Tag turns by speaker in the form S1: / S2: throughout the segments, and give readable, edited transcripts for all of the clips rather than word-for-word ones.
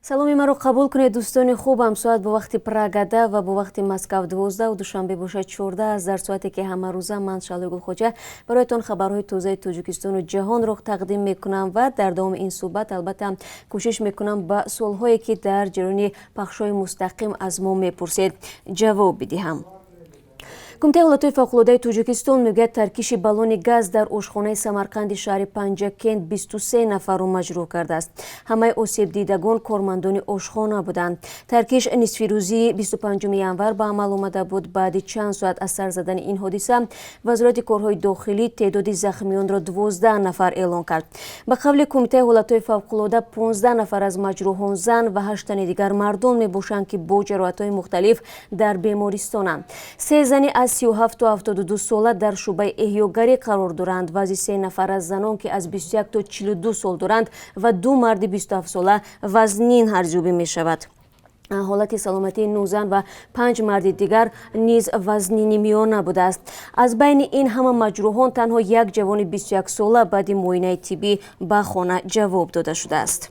S1: саломи маро қабул кунед дӯстони хубам. Соат ба вақти Прагада ва ба вақти Москав 12 душанбе бошад 14 дар соате ки ҳамарӯза ман Шалои Гулхоҷа бароятон хабарҳои тозаи Тоҷикистону ҷаҳонро тақдим мекунам ва дар давоми ин суҳбат албатта кӯшиш мекунам ба суолҳое ки дар ҷарони пахшҳои мустақим аз мо мепурсед ҷавоб бидиҳам. Кумитаи ҳолатҳои фавқулодаи Тоҷикистон мегӯяд таркиши баллони газ дар ошхонаи Самарқанди шаҳри Панҷакент 23 нафарро маҷрӯҳ кардааст. Ҳамаи осебдидагон кормандони ошхона буданд. Таркиш нисфи рӯзи 25 январ ба амал омада буд. Баъди чанд соат аз сар задани ин ҳодиса вазорати корҳои дохилӣ теъдоди захмиёнро 12 нафар эълон кард. Ба қавли Кумитаи ҳолатҳои фавқулода 15 нафар аз маҷрӯҳон зан ва 8 тани дигар мардон мебошанд ки бо ҷароҳатҳои мухталиф дар бемористонанд. Се зани аз 37 то 72 сола дар шӯъбаи эҳёгарӣ қарор доранд. Вазни 3 нафар аз занон ки аз 21 то 42 сол доранд ва 2 марди 27 сола вазнин арзёбӣ мешавад. ҳолати саломатии 9 зан ва 5 марди дигар низ вазнини миёна будааст. Аз байни ин ҳама маҷрӯҳон танҳо як ҷавони 21 сола баъди муоинаи тиббӣ ба хона ҷавоб дода шудааст.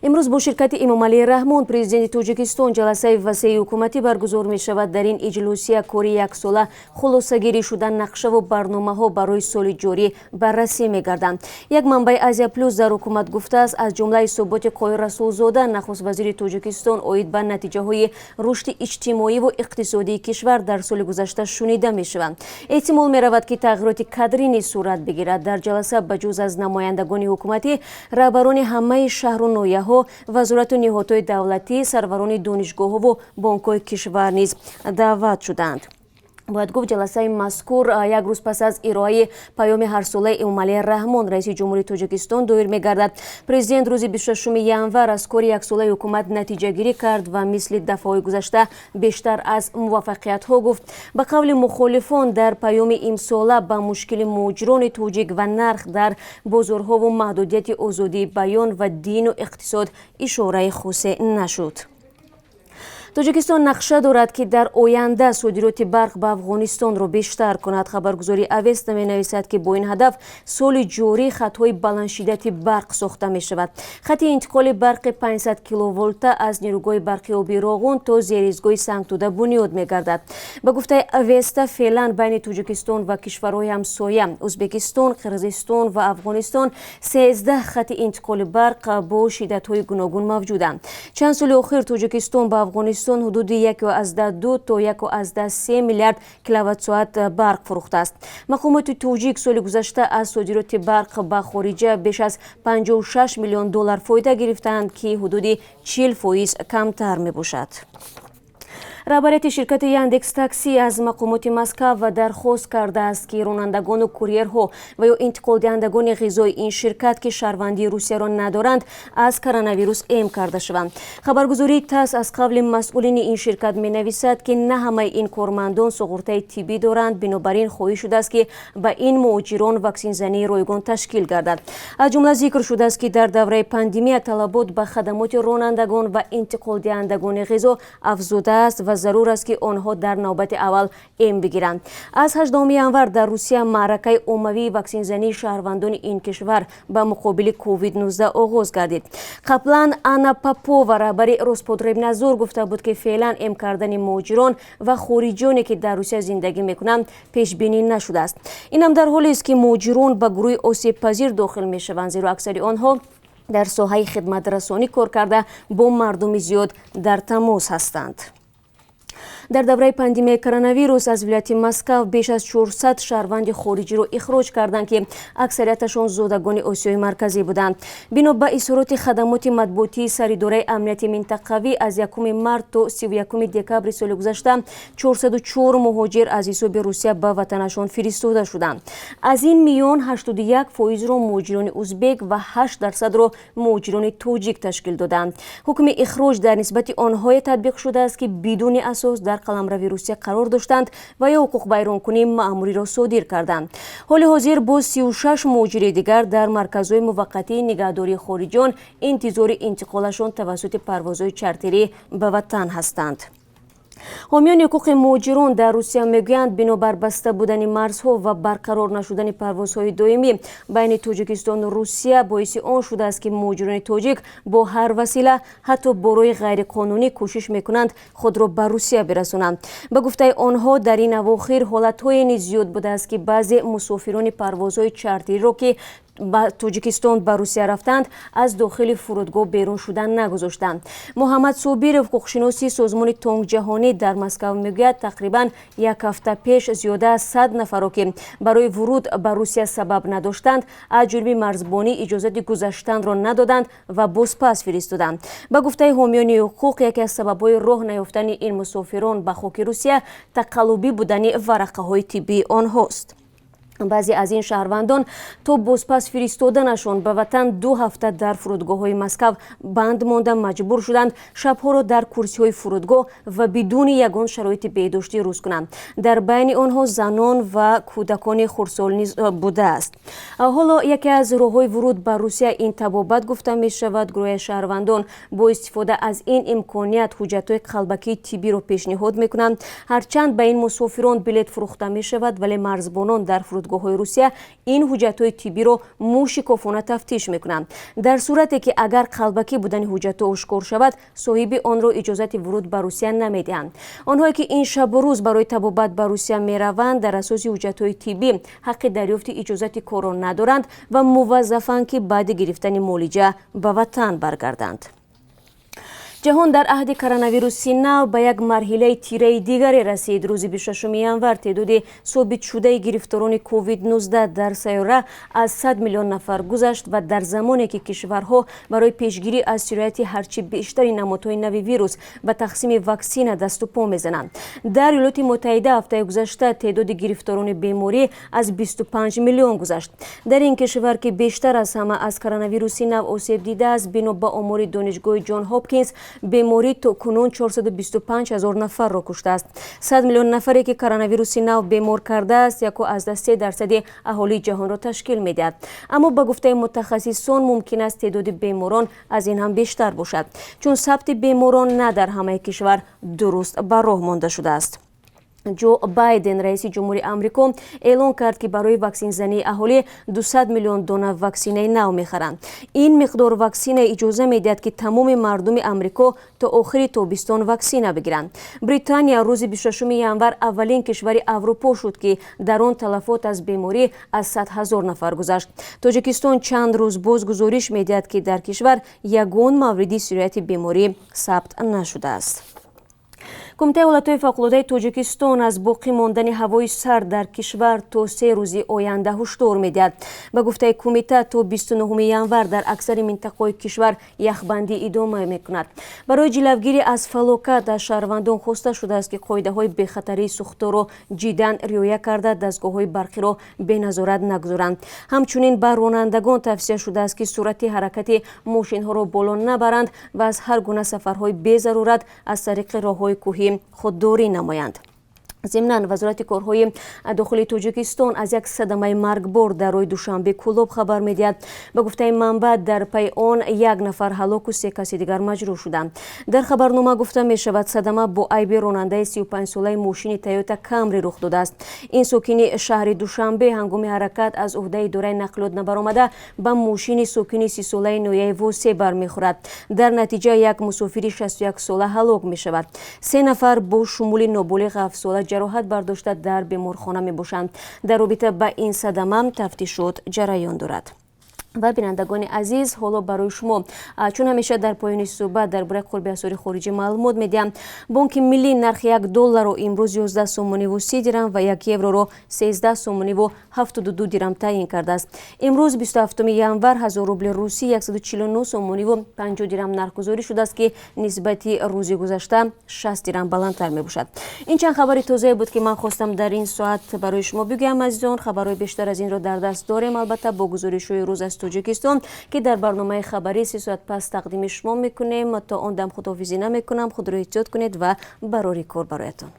S1: имрӯз бо ширкати Эмомалии Раҳмон президенти Тоҷикистон ҷаласаи васеи ҳукуматӣ баргузор мешавад. Дар ин иҷлосия кори яксола хулосагирӣ шуда нақшаву барномаҳо барои соли ҷорӣ баррасӣ мегарданд. Як манбаи Азия Плюс дар ҳукумат гуфтааст, аз ҷумла ҳисоботи Қоир Расулзода нахуст вазири Тоҷикистон оид ба натиҷаҳои рушди иҷтимоиву иқтисодии кишвар дар соли гузашта шунида мешаванд. эҳтимол меравад ки тағйироти кадрӣ низ сурат бигирад. Дар ҷаласа ба ҷуз аз намояндагони ҳукуматӣ раҳбарони ҳамаи шаҳру ноҳияҳо, вазорату ниҳодҳои давлатӣ, сарварони донишгоҳҳову бонкҳои кишвар низ даъват шуданд. бояд гуфт ҷаласаи мазкур як рӯз пас аз ироаи паёми ҳарсолаи Эмомалии Раҳмон раиси ҷумҳурии Тоҷикистон доир мегардад. Президент рӯзи 26 январ аз кори яксолаи ҳукумат натиҷагирӣ кард ва мисли дафъаҳои гузашта бештар аз муваффақиятҳо гуфт. Ба қавли мухолифон дар паёми имсола ба мушкили муҳоҷирони тоҷик ва нарх дар бозорҳову маҳдудияти озодии баён ва дину иқтисод ишораи хусе нашуд. Тоҷикистон нақша дорад ки дар оянда содироти барқ ба Афғонистонро бештар кунад. Хабаргузори Авеста менависад ки бо ин ҳадаф соли ҷорӣ хатҳои баландшиддати барқ сохта мешавад. хати интиқоли барқи 500 киловолта аз нерӯгоҳи барқи оби Роғун то зеристгоҳи Сангтуда бунёд мегардад. Ба гуфтаи Авеста феълан байни Тоҷикистон ва кишварҳои ҳамсоя Ӯзбекистон, Қирғизистон ва Афғонистон 13 хати интиқоли барқ бо шиддатҳои гуногун мавҷуданд. Чанд соли охир Тоҷикистон ба Афғонистон ҳудуди 1,2 то 1,3 миллиард киловаттсоат барқ фурӯхтааст. мақомоти тоҷик соли гузашта аз содироти барқ ба хориҷа беш аз 56 миллион доллар фоида гирифтанд ки ҳудуди 40% камтар мебошад. раҳбарияти ширкати Яндекс Такси аз мақомоти Москва дархост кардааст ки ронандагону курьерҳо ва ё интиқолдиҳандагони ғизои ин ширкат ки шаҳрвандии Русияро надоранд аз коронавирус эм карда шаванд. Хабаргузории ТАСС аз қавли масъулини ин ширкат менависад ки на ҳамаи ин кормандон суғуртаи тиббӣ доранд. Бинобар ин хоҳиш шудааст ки ба ин муҳоҷирон ваксинзании ройгон ташкил гардад. аз ҷумла зикр шудааст ки дар давраи пандемия талабот ба хадамоти ронандагон ва интиқолдиҳандагони ғизо афзудааст ва зарур аст ки онҳо дар навбати аввал эм бигиранд. аз 18 январ дар Русия маъракаи оммавии ваксинзании шаҳрвандони ин кишвар ба муқобили COVID-19 оғоз гардид. қаблан Анна Попова, раҳбари Роспотребнадзор, гуфта буд ки феълан эм кардани муҳоҷирон ва хориҷоне ки дар Русия зиндагӣ мекунанд пешбинӣ нашудааст. инам дар ҳолест ки муҳоҷирон ба гурӯҳи осебпазир дохил мешаванд, зеро аксари онҳо дар соҳаи хидматрасонӣ кор карда бо мардуми зиёд дар тамос ҳастанд. дар давраи пандемияи коронавирус аз вилояти Москав беш аз 400 шаҳрванди хориҷиро ихроҷ карданд ки аксарияташон зодагони Осиёи марказӣ буданд. бино ба изҳороти хадамоти матбуотии саридораи амнияти минтақавӣ аз 1 март то 31 декабри соли гузашта 404 муҳоҷир аз ҳисоби Русия ба ватанашон фиристода шуданд. аз ин миён 81% муҳоҷирони ӯзбек ва 8% муҳоҷирони тоҷик ташкил доданд. ҳукми ихроҷ дар нисбати онҳое татбиқ шудааст ки бидуни асос дар қаламрави Русия қарор доштанд ва ё ҳуқуқбайронкунии маъмуриро содир карданд. ҳоли ҳозир бо 36 муҳоҷири дигар дар марказҳои муваққатии нигаҳдории хориҷон интизори интиқолашон тавассути парвозҳои чартерӣ ба ватан ҳастанд. حامیان حقوق مهاجران در روسیه میگویند بنابر بسته بودن مرزها و برقرار نشدن پروازهای دائمی بین تاجیکستان و روسیه باعث آن شده است که مهاجران تاجیک با هر وسیله حتی برای غیرقانونی کوشش میکنند خود را به روسیه برسانند. به گفته آنها در این اواخر حالتهای نیز زیاد بوده است که بعضی مسافران پروازهای چارتری را که با تاجیکستان به روسیه رفتند از داخل فرودگاه بیرون شدن نگذاشتند. محمد صابر حقوقشناسی سازمان تانک جهانی در مسکو میگوید تقریبا یک هفته پیش زیاده از 100 نفر را که برای ورود به روسیه سبب نداشتند از جرم مرزبانی اجازه گذشتن را ندادند و بازپس فرستادند. به گفته حامیان حقوق یکی از سبب‌های راه نیافتن این مسافران به خاک روسیه تقلبی بودن ورقه‌های طبی آنهاست. بعضی از این شهروندان تا بازپس فرستادنشان به وطن 2 هفته در فرودگاه‌های مسکو بند مانده مجبور شدند شبها را در کرسی‌های فرودگاه و بدون یگان شرایط بهداشتی روز کنند. در بین آنها زنان و کودکان خردسال نیز بوده است. حالا یکی از راه‌های ورود به روسیه این طبابت گفته می شود. گروه شهروندان با استفاده از این امکانیت حجت‌های قلبکی طبی را پیشنهاد می‌کنند. هرچند به این مسافران بلیط فروخته می شود ولی مرزبانان در فرودگاه روسیه این حجت‌های طبی را موشکافانه تفتیش می‌کنند. در صورتی که اگر قلبکی بودن حجت آشکار شود صاحب آن را اجازه ورود به روسیه نمی‌دهند. آنهایی که این شب و روز برای طبابت به روسیه می‌روند در اساس حجت‌های طبی حق دریافت اجازه کار را ندارند و موظفند که بعد گرفتن معالجه به وطن برگردند. جهان در عهد کرونا ویروس نو به یک مرحله تیره دیگری رسید. روز 26 ژانویه تعداد ثابت شده گرفتاران کووید 19 در سیاره از 100 میلیون نفر گذشت و در زمانی که کشورها برای پیشگیری از سرایت هرچی بیشتر نمادهای نوی ویروس و تقسیم واکسن دست و پا میزنند. در ایالات متحده هفته گذشته تعداد گرفتاران بیماری از 25 میلیون گذشت. در این کشور که بیشتر از همه از کرونا ویروس نو آسیب دیده است بنا به آمار دانشگاه جان هاپکینز بیماری تا کنون 425,000 نفر را کشته است. 100 میلیون نفری که کرونا ویروس نو بیمار کرده است یک از 3% اهالی جهان را تشکیل می‌دهد. اما به گفته متخصصان ممکن است تعداد بیماران از این هم بیشتر باشد چون ثبت بیماران نه در همه کشور درست به راه مانده شده است. جو بایدن رئیس جمهوری آمریکا اعلام کرد که برای واکسن زنی اهالی 200 میلیون دانه واکسن نو می‌خرند. این مقدار واکسن اجازه می‌دهد که تمام مردم آمریکا تا آخر تابستان واکسن بگیرند. بریتانیا روز 26 ژانویه اولین کشور اروپا شد که در آن تلفات از بیماری از 100,000 نفر گذشت. تاجیکستان چند روز باز گزارش می‌دهد که در کشور یگان مورد سرایت بیماری ثبت نشده است. کمیته حالتهای فوق‌العاده تاجیکستان از باقی ماندن هوای سرد در کشور تا 3 روز آینده هشدار می‌دهد. به گفته کمیته تا 29 ژانویه در اکثر مناطق کشور یخبندی ادامه می‌کند. برای جلوگیری از فلاکت در شهروندان خواسته شده است که قاعده‌های بی‌خطری سوختار را جداً رعایت کرده دستگاه‌های برقی را بی‌نظارت نگذارند. همچنین بر رانندگان توصیه شده است که سرعت حرکت ماشین‌ها را بالا نبرند و از هر گونه سفرهای بی‌ضرورت از طریق راه‌های کوهی خودداری نمایند. ضمناً وزارت کارهای داخلی تاجیکستان از یک صدمه مرگبار در روز دوشنبه کلوب خبر می‌دهد. به گفته منبع در پی آن 1 نفر هلاک و 3 کس دیگر مجروح شدند. در خبرنامه گفته می شود صدمه با عیب راننده 35 ساله ماشین تویوتا کامری رخ داده است. این ساکن شهر دوشنبه هنگام حرکت از عهده اداره نقلات نبرآمده به ماشین ساکن 30 ساله نویه ووسی برمیخورد. در نتیجه یک مسافر 61 ساله هلاک می شود. 3 نفر با شمول نابالغ 7 ساله جراحت برداشته در بیمارخانه می باشند. در رابطه با این صدمه تفتیشات جریان دارد. و بینندگان عزیز حالا برای شما چون همیشه در پایان صحبت درباره قرب اسعار خارجی معلومات میدیم. بانک ملی نرخ $1 را امروز 11 سومانی و 30 درم و 1 یورو را 13 سومانی و 72 درم تعیین کرده است. امروز 27 ژانویه 1000 روبل روسی 149 سومانی و 50 درم نرخ‌گذاری شده است که نسبت روز گذشته 60 درم بلندتر می باشد. این چند خبر تازه بود که من خواستم در این ساعت برای شما بگم. عزیزان خبرهای بیشتر از این را در دست داریم، البته با گزارش‌های روز از تاجیکستان که در برنامه خبری 3 ساعت پس تقدیم شما میکنیم. تا آن دم خداحافظی نمیکنم. خود را احتیاط کنید و برای کار برایتان.